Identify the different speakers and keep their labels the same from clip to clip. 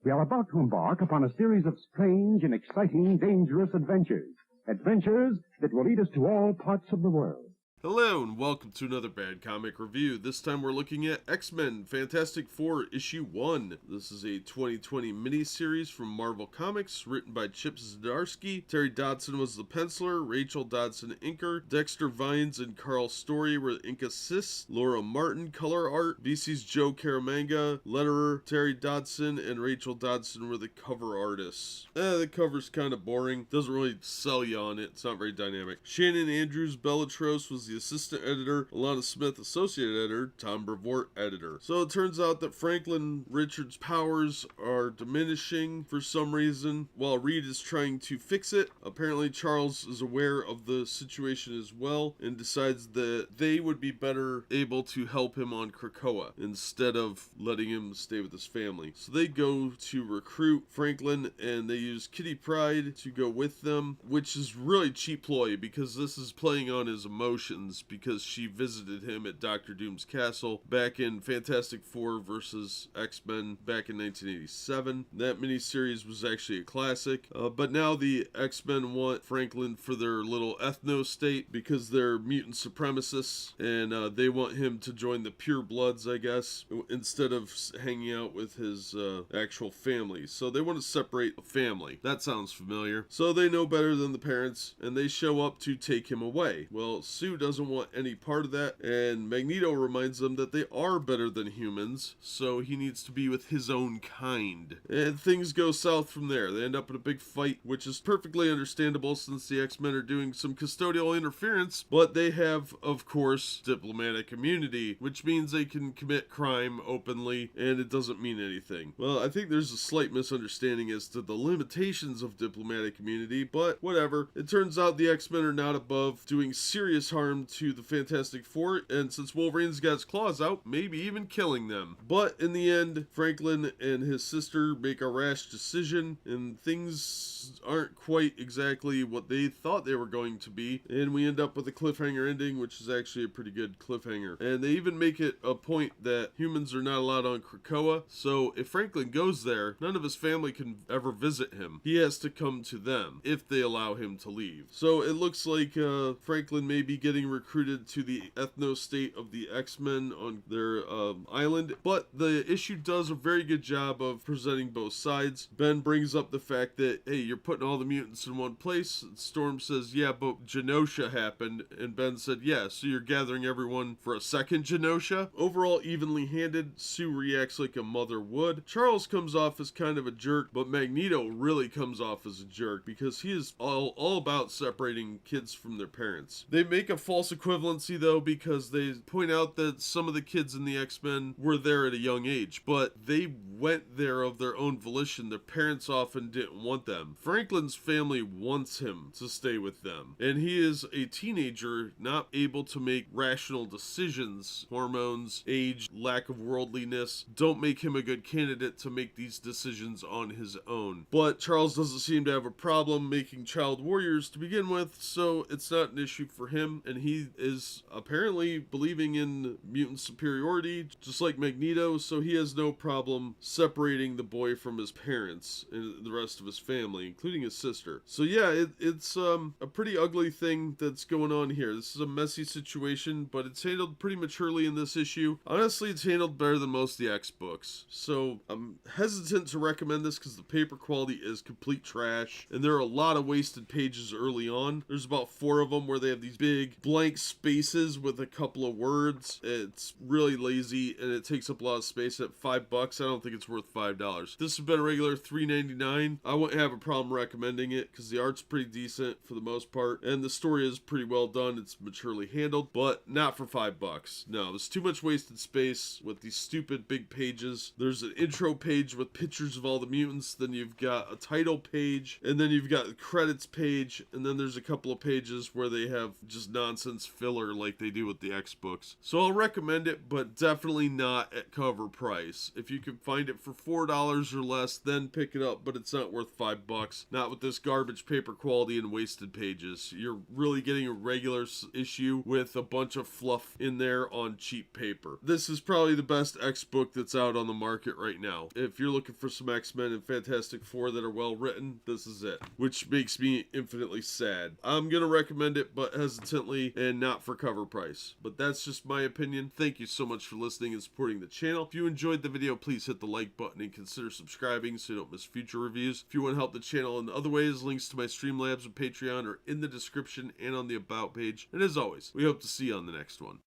Speaker 1: We are about to embark upon a series of strange and exciting, dangerous adventures. Adventures that will lead us to all parts of the world.
Speaker 2: Hello and welcome to another Bad Comic Review. This time we're looking at X-Men Fantastic Four Issue 1. This is a 2020 miniseries from Marvel Comics, written by Chip Zdarsky. Terry Dodson was the penciler, Rachel Dodson inker, Dexter Vines and Carl Story were the ink assists, Laura Martin color art, VC's Joe Caramanga, letterer, Terry Dodson and Rachel Dodson were the cover artists. The cover's kind of boring, doesn't really sell you on it, it's not very dynamic. Shannon Andrews Bellatros was the assistant editor, Alana Smith associate editor, Tom Brevoort editor. So it turns out that Franklin Richards' powers are diminishing for some reason, while Reed is trying to fix it. Apparently Charles is aware of the situation as well, and decides that they would be better able to help him on Krakoa, instead of letting him stay with his family. So they go to recruit Franklin, and they use Kitty Pryde to go with them, which is really cheap ploy, because this is playing on his emotions, because she visited him at Dr. Doom's castle back in Fantastic Four vs. X-Men back in 1987. That miniseries was actually a classic, but now the X-Men want Franklin for their little ethno-state because they're mutant supremacists, and they want him to join the Pure Bloods, I guess, instead of hanging out with his actual family. So they want to separate the family. That sounds familiar. So they know better than the parents, and they show up to take him away. Well, Sue doesn't want any part of that, and Magneto reminds them that they are better than humans, so he needs to be with his own kind. And things go south from there. They end up in a big fight, which is perfectly understandable since the X-Men are doing some custodial interference, but they have, of course, diplomatic immunity, which means they can commit crime openly, and it doesn't mean anything. Well, I think there's a slight misunderstanding as to the limitations of diplomatic immunity, but whatever. It turns out the X-Men are not above doing serious harm to the Fantastic Four, and since Wolverine's got his claws out, maybe even killing them. But in the end, Franklin and his sister make a rash decision, and things aren't quite exactly what they thought they were going to be, and we end up with a cliffhanger ending, which is actually a pretty good cliffhanger. And they even make it a point that humans are not allowed on Krakoa, so if Franklin goes there, none of his family can ever visit him. He has to come to them, if they allow him to leave. So it looks like Franklin may be getting recruited to the ethno-state of the X-Men on their island, but the issue does a very good job of presenting both sides. Ben brings up the fact that, hey, you're putting all the mutants in one place. Storm says, yeah, but Genosha happened, and Ben said, yeah, so you're gathering everyone for a second Genosha? Overall, evenly handed. Sue reacts like a mother would. Charles comes off as kind of a jerk, but Magneto really comes off as a jerk, because he is all about separating kids from their parents. They make a false equivalency, though, because they point out that some of the kids in the X-Men were there at a young age, but they went there of their own volition. Their parents often didn't want them. Franklin's family wants him to stay with them, and he is a teenager, not able to make rational decisions. Hormones, age, lack of worldliness don't make him a good candidate to make these decisions on his own. But Charles doesn't seem to have a problem making child warriors to begin with, so it's not an issue for him, and he is apparently believing in mutant superiority, just like Magneto, so he has no problem separating the boy from his parents and the rest of his family, including his sister. So yeah, it's a pretty ugly thing that's going on here. This is a messy situation, but it's handled pretty maturely in this issue. Honestly, it's handled better than most of the X books, so I'm hesitant to recommend this because the paper quality is complete trash, and there are a lot of wasted pages early on. There's about 4 of them where they have these big blank spaces with a couple of words. It's really lazy, and it takes up a lot of space. At $5, I don't think it's worth $5. This has been a regular $3.99. I wouldn't have a problem recommending it because the art's pretty decent for the most part, and the story is pretty well done. It's maturely handled, but not for $5. No, there's too much wasted space with these stupid big pages. There's an intro page with pictures of all the mutants, then you've got a title page, and then you've got the credits page, and then there's a couple of pages where they have just nonsense nonsense filler like they do with the X books. So I'll recommend it, but definitely not at cover price. If you can find it for $4 or less, then pick it up, but it's not worth $5. Not with this garbage paper quality and wasted pages. You're really getting a regular issue with a bunch of fluff in there on cheap paper. This is probably the best X book that's out on the market right now. If you're looking for some X-Men and Fantastic Four that are well written, this is it, which makes me infinitely sad. I'm gonna recommend it, but hesitantly and not for cover price. But that's just my opinion. Thank you so much for listening and supporting the channel. If you enjoyed the video, please hit the like button and consider subscribing so you don't miss future reviews. If you want to help the channel in other ways, links to my Streamlabs and Patreon are in the description and on the About page. And as always, we hope to see you on the next one.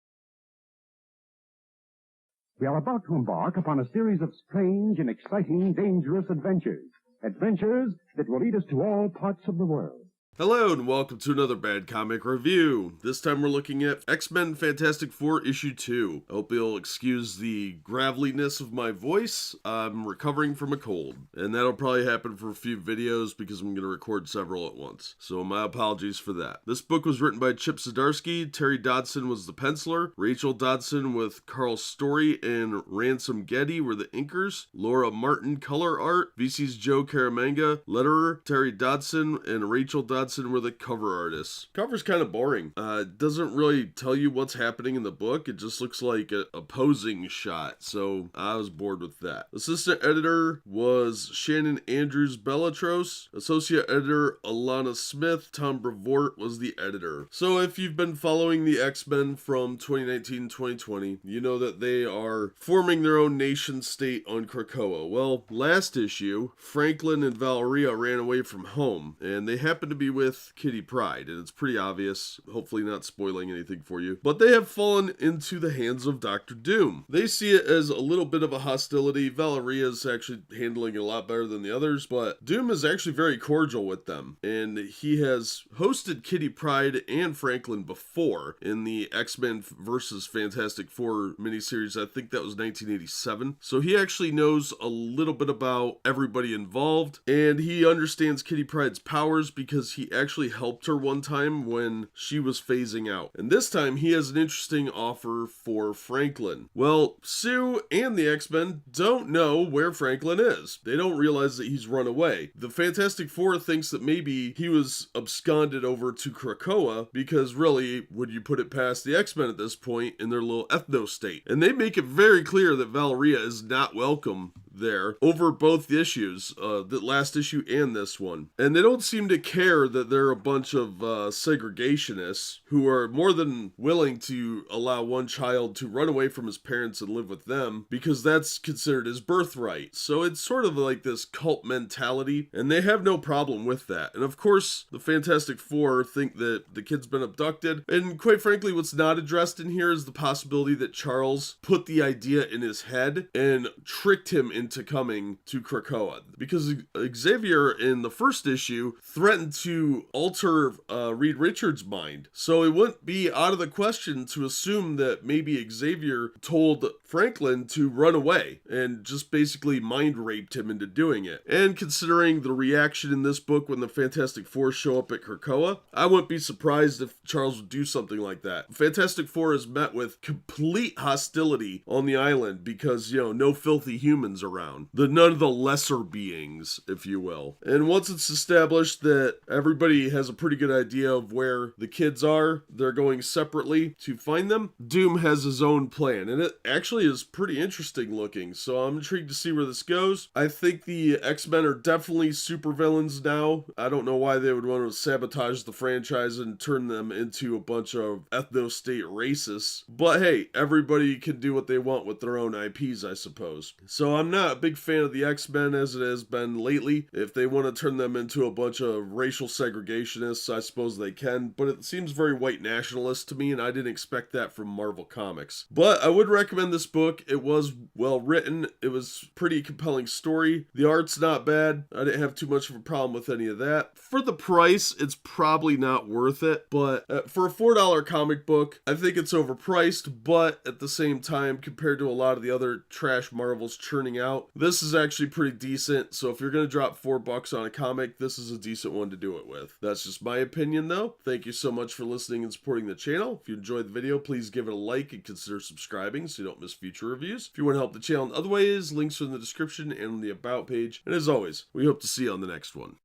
Speaker 1: We are about to embark upon a series of strange and exciting, dangerous adventures. Adventures that will lead us to all parts of the world.
Speaker 2: Hello and welcome to another Bad Comic Review. This time we're looking at X-Men Fantastic Four Issue 2. I hope you'll excuse the graveliness of my voice. I'm recovering from a cold, and that'll probably happen for a few videos because I'm going to record several at once. So my apologies for that. This book was written by Chip Zdarsky. Terry Dodson was the penciler. Rachel Dodson with Carl Story and Ransom Getty were the inkers. Laura Martin color art. VC's Joe Caramanga letterer. Terry Dodson and Rachel Dodson were the cover artists. Cover's kind of boring. It doesn't really tell you what's happening in the book. It just looks like a posing shot, so I was bored with that. Assistant editor was Shannon Andrews Bellatros. Associate editor Alana Smith. Tom Brevoort was the editor. So if you've been following the X-Men from 2019-2020, you know that they are forming their own nation state on Krakoa. Well, last issue, Franklin and Valeria ran away from home, and they happened to be with Kitty Pryde, and it's pretty obvious, hopefully not spoiling anything for you, but they have fallen into the hands of Dr. Doom. They see it as a little bit of a hostility. Valeria's actually handling it a lot better than the others, but Doom is actually very cordial with them, and he has hosted Kitty Pryde and Franklin before in the X-Men vs. Fantastic Four miniseries. I think that was 1987, so he actually knows a little bit about everybody involved, and he understands Kitty Pryde's powers because he actually helped her one time when she was phasing out. And this time he has an interesting offer for Franklin. Well, Sue and the X-Men don't know where Franklin is. They don't realize that he's run away. The Fantastic Four thinks that maybe he was absconded over to Krakoa because really, would you put it past the X-Men at this point in their little ethno state? And they make it very clear that Valeria is not welcome there over both issues, the last issue and this one. And they don't seem to care that they're a bunch of segregationists who are more than willing to allow one child to run away from his parents and live with them because that's considered his birthright. So it's sort of like this cult mentality, and they have no problem with that. And of course, the Fantastic Four think that the kid's been abducted, and quite frankly, what's not addressed in here is the possibility that Charles put the idea in his head and tricked him into coming to Krakoa, because Xavier in the first issue threatened to alter Reed Richards' mind. So it wouldn't be out of the question to assume that maybe Xavier told Franklin to run away and just basically mind raped him into doing it. And considering the reaction in this book when the Fantastic Four show up at Krakoa, I wouldn't be surprised if Charles would do something like that. Fantastic Four is met with complete hostility on the island because, you know, no filthy humans around. None of the lesser beings, if you will. And once it's established that everybody has a pretty good idea of where the kids are, they're going separately to find them, Doom has his own plan, and it actually is pretty interesting looking, so I'm intrigued to see where this goes. I think the X-Men are definitely supervillains now. I don't know why they would want to sabotage the franchise and turn them into a bunch of ethno-state racists, but hey, everybody can do what they want with their own IPs, I suppose. So I'm not a big fan of the X-Men as it has been lately. If they want to turn them into a bunch of racial segregationists, I suppose they can, but it seems very white nationalist to me, and I didn't expect that from Marvel Comics. But I would recommend this book. It was well written. It was pretty compelling story. The art's not bad. I didn't have too much of a problem with any of that. For the price, it's probably not worth it, but for a $4 comic book, I think it's overpriced, but at the same time, compared to a lot of the other trash Marvel's churning out, out. This is actually pretty decent, so if you're going to drop $4 on a comic, this is a decent one to do it with. That's just my opinion, though. Thank you so much for listening and supporting the channel. If you enjoyed the video, please give it a like and consider subscribing so you don't miss future reviews. If you want to help the channel in other ways, links are in the description and on the About page. And as always, we hope to see you on the next one.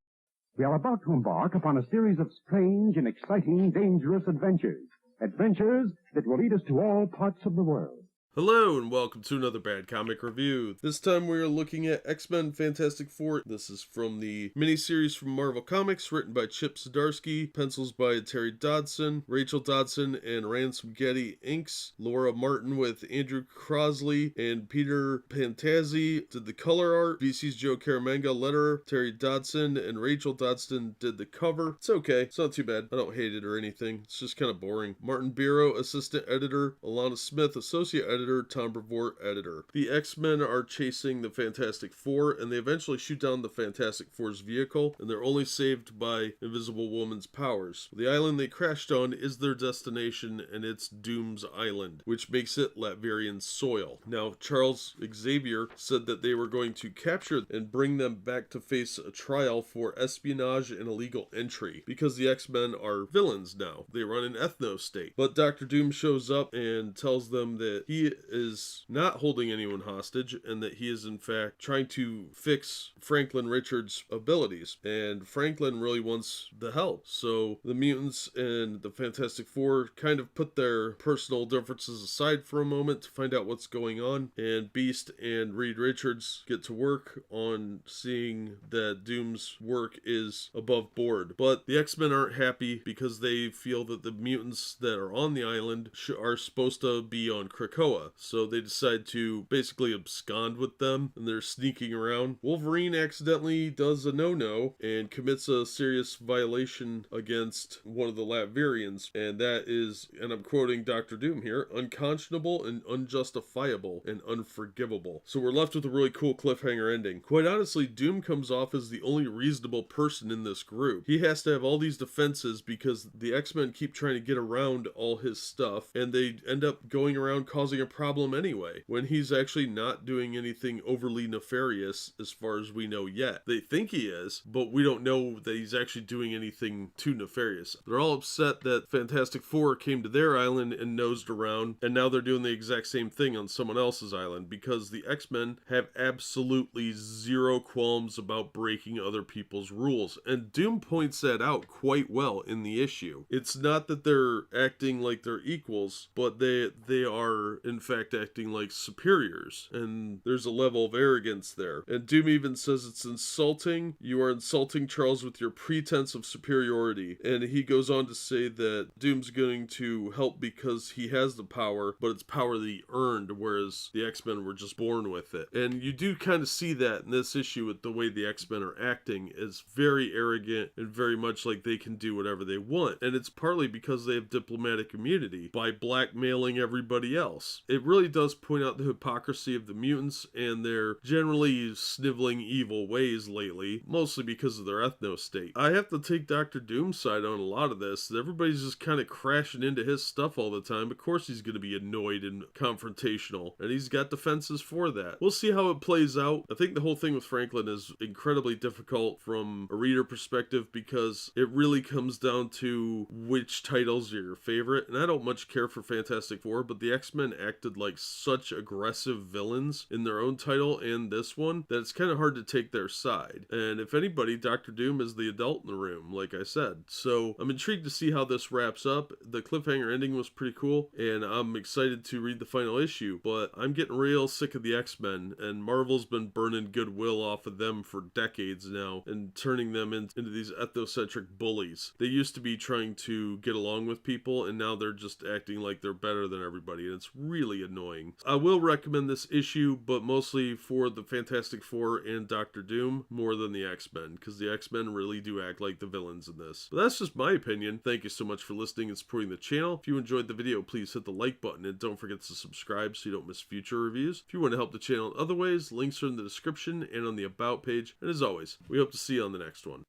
Speaker 1: We are about to embark upon a series of strange and exciting, dangerous adventures. Adventures that will lead us to all parts of the world.
Speaker 2: Hello and welcome to another Bad Comic Review. This time we are looking at X-Men Fantastic Four. This is from the miniseries from Marvel Comics, written by Chip Zdarsky, pencils by Terry Dodson, Rachel Dodson, and Ransom Getty inks. Laura Martin with Andrew Crosley and Peter Pantazzi did the color art. VC's Joe Caramanga letterer. Terry Dodson and Rachel Dodson did the cover. It's okay. It's not too bad. I don't hate it or anything. It's just kind of boring. Martin Biro, assistant editor. Alana Smith, associate editor. Tom Brevoort, editor. The X-Men are chasing the Fantastic Four, and they eventually shoot down the Fantastic Four's vehicle, and they're only saved by Invisible Woman's powers. The island they crashed on is their destination, and it's Doom's Island, which makes it Latverian soil. Now, Charles Xavier said that they were going to capture and bring them back to face a trial for espionage and illegal entry, because the X-Men are villains now. They run an ethno-state. But Dr. Doom shows up and tells them that he is not holding anyone hostage and that he is in fact trying to fix Franklin Richards' abilities, and Franklin really wants the help. So the mutants and the Fantastic Four kind of put their personal differences aside for a moment to find out what's going on, and Beast and Reed Richards get to work on seeing that Doom's work is above board. But the X-Men aren't happy because they feel that the mutants that are on the island are supposed to be on Krakoa. So they decide to basically abscond with them, and they're sneaking around. Wolverine accidentally does a no-no and commits a serious violation against one of the Latverians, and that is, and I'm quoting Dr. Doom here, unconscionable and unjustifiable and unforgivable. So we're left with a really cool cliffhanger ending. Quite honestly, Doom comes off as the only reasonable person in this group. He has to have all these defenses because the X-Men keep trying to get around all his stuff, and they end up going around causing a problem anyway, when he's actually not doing anything overly nefarious as far as we know yet. They think he is, but we don't know that he's actually doing anything too nefarious. They're all upset that Fantastic Four came to their island and nosed around, and now they're doing the exact same thing on someone else's island, because the X-Men have absolutely zero qualms about breaking other people's rules, and Doom points that out quite well in the issue. It's not that they're acting like they're equals, but they are in fact acting like superiors, and there's a level of arrogance there. And Doom even says it's insulting. You are insulting Charles with your pretense of superiority. And he goes on to say that Doom's going to help because he has the power, but it's power that he earned, whereas the X-Men were just born with it. And you do kind of see that in this issue with the way the X-Men are acting. Is very arrogant and very much like they can do whatever they want. And it's partly because they have diplomatic immunity by blackmailing everybody else. It really does point out the hypocrisy of the mutants and their generally sniveling evil ways lately, mostly because of their ethno-state. I have to take Dr. Doom's side on a lot of this. Everybody's just kind of crashing into his stuff all the time. Of course he's going to be annoyed and confrontational, and he's got defenses for that. We'll see how it plays out. I think the whole thing with Franklin is incredibly difficult from a reader perspective because it really comes down to which titles are your favorite, and I don't much care for Fantastic Four, but the X-Men acted like such aggressive villains in their own title and this one that it's kind of hard to take their side. And if anybody, Dr. Doom is the adult in the room, like I said. So I'm intrigued to see how this wraps up. The cliffhanger ending was pretty cool, and I'm excited to read the final issue, but I'm getting real sick of the X-Men, and Marvel's been burning goodwill off of them for decades now and turning them into these ethnocentric bullies. They used to be trying to get along with people, and now they're just acting like they're better than everybody, and it's really annoying. I will recommend this issue, but mostly for the Fantastic Four and Dr. Doom more than the X-Men, because the X-Men really do act like the villains in this. But that's just my opinion. Thank you so much for listening and supporting the channel. If you enjoyed the video, please hit the like button, and don't forget to subscribe so you don't miss future reviews. If you want to help the channel in other ways, links are in the description and on the About page. And as always, we hope to see you on the next one.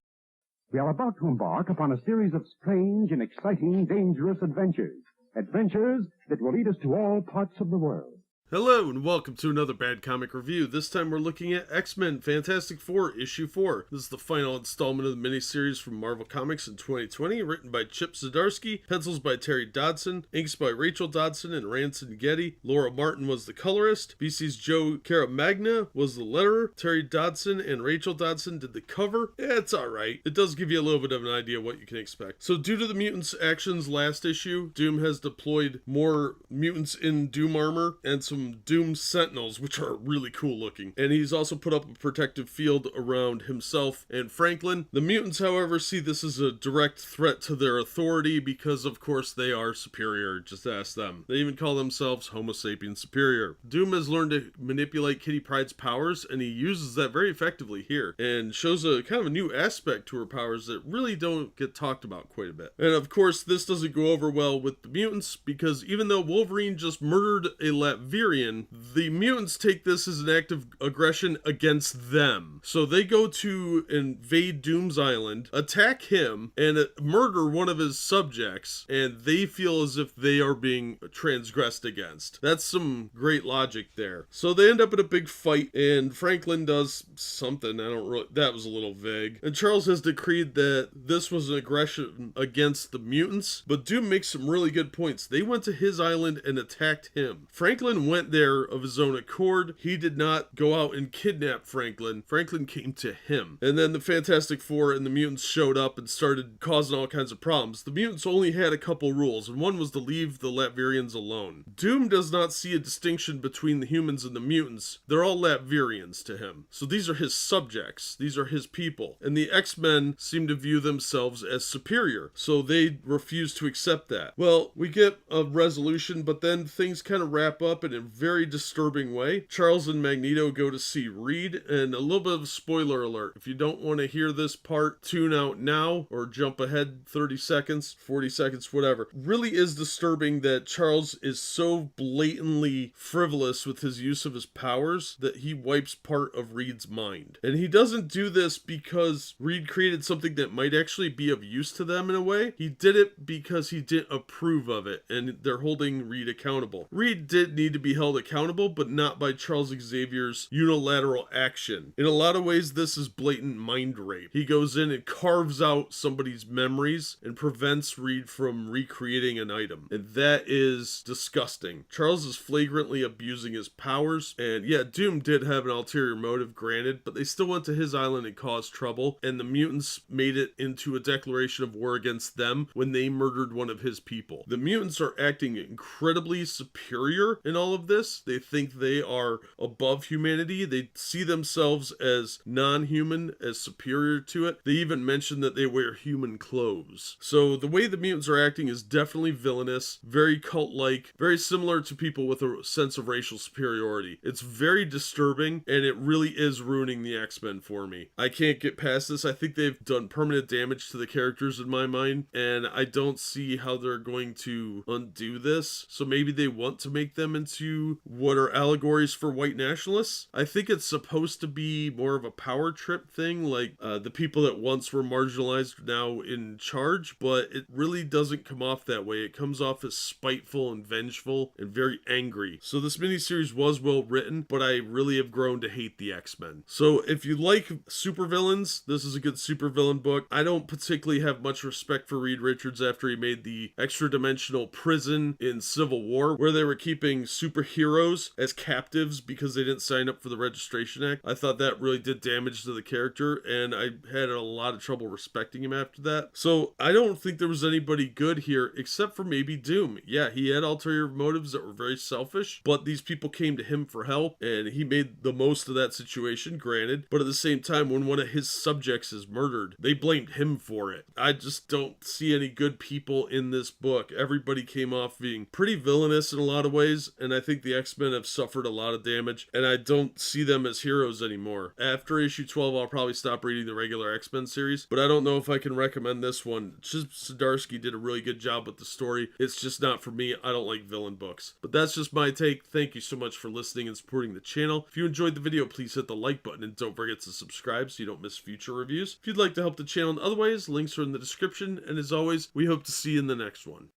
Speaker 1: We are about to embark upon a series of strange and exciting, dangerous adventures. Adventures that will lead us to all parts of the world.
Speaker 2: Hello and welcome to another Bad Comic Review. This time we're looking at X-Men Fantastic Four Issue 4. This is the final installment of the miniseries from Marvel Comics in 2020, written by Chip Zdarsky, pencils by Terry Dodson, inks by Rachel Dodson and Ranson Getty. Laura Martin was the colorist. BC's Joe Caramagna was the letterer. Terry Dodson and Rachel Dodson did the cover. It's alright. It does give you a little bit of an idea of what you can expect. So due to the mutants' actions last issue, Doom has deployed more mutants in Doom armor and some Doom Sentinels, which are really cool looking. And he's also put up a protective field around himself and Franklin. The mutants, however, see this as a direct threat to their authority because, of course, they are superior. Just ask them. They even call themselves Homo sapiens superior. Doom has learned to manipulate Kitty Pryde's powers, and he uses that very effectively here, and shows a kind of a new aspect to her powers that really don't get talked about quite a bit. And of course, this doesn't go over well with the mutants, because even though Wolverine just murdered a Latvian, the mutants take this as an act of aggression against them. So they go to invade Doom's Island, attack him, and murder one of his subjects, and they feel as if they are being transgressed against. That's some great logic there. So they end up in a big fight, and Franklin does something, that was a little vague. And Charles has decreed that this was an aggression against the mutants, but Doom makes some really good points. They went to his island and attacked him. Franklin went there of his own accord. He did not go out and kidnap Franklin. Franklin came to him. And then the Fantastic Four and the mutants showed up and started causing all kinds of problems. The mutants only had a couple rules, and one was to leave the Latvians alone. Doom does not see a distinction between the humans and the mutants. They're all Latvians to him. So these are his subjects. These are his people. And the X-Men seem to view themselves as superior. So they refuse to accept that. Well, we get a resolution, but then things kind of wrap up in a very disturbing way. Charles and Magneto go to see Reed, and a little bit of a spoiler alert. If you don't want to hear this part, tune out now or jump ahead 30 seconds, 40 seconds, whatever. Really is disturbing that Charles is so blatantly frivolous with his use of his powers that he wipes part of Reed's mind. And he doesn't do this because Reed created something that might actually be of use to them in a way. He did it because he didn't approve of it, and they're holding Reed accountable. Reed did need to be held accountable, but not by Charles Xavier's unilateral action. In a lot of ways, this is blatant mind rape. He goes in and carves out somebody's memories and prevents Reed from recreating an item. And that is disgusting. Charles is flagrantly abusing his powers. And yeah, Doom did have an ulterior motive, granted, but they still went to his island and caused trouble. And the mutants made it into a declaration of war against them when they murdered one of his people. The mutants are acting incredibly superior in all of this. They think they are above humanity. They see themselves as non-human, as superior to it. They even mention that they wear human clothes. So the way the mutants are acting is definitely villainous, very cult-like, very similar to people with a sense of racial superiority. It's very disturbing, and it really is ruining the X-Men for me. I can't get past this. I think they've done permanent damage to the characters in my mind, and I don't see how they're going to undo this. So maybe they want to make them into what are allegories for white nationalists. I think it's supposed to be more of a power trip thing, like the people that once were marginalized are now in charge, but it really doesn't come off that way. It comes off as spiteful and vengeful and very angry. So this miniseries was well written, but I really have grown to hate the X-Men. So if you like supervillains, this is a good supervillain book. I don't particularly have much respect for Reed Richards after he made the extra-dimensional prison in Civil War, where they were keeping superheroes as captives because they didn't sign up for the Registration Act. I thought that really did damage to the character, and I had a lot of trouble respecting him after that. So I don't think there was anybody good here except for maybe Doom. Yeah, he had ulterior motives that were very selfish, but these people came to him for help, and he made the most of that situation, granted. But at the same time, when one of his subjects is murdered, they blamed him for it. I just don't see any good people in this book. Everybody came off being pretty villainous in a lot of ways, and I think the X-Men have suffered a lot of damage, and I don't see them as heroes anymore. After issue 12, I'll probably stop reading the regular X-Men series, but I don't know if I can recommend this one. Chip Zdarsky did a really good job with the story. It's just not for me. I don't like villain books. But that's just my take. Thank you so much for listening and supporting the channel. If you enjoyed the video, please hit the like button, and don't forget to subscribe so you don't miss future reviews. If you'd like to help the channel in other ways, links are in the description, and as always, we hope to see you in the next one.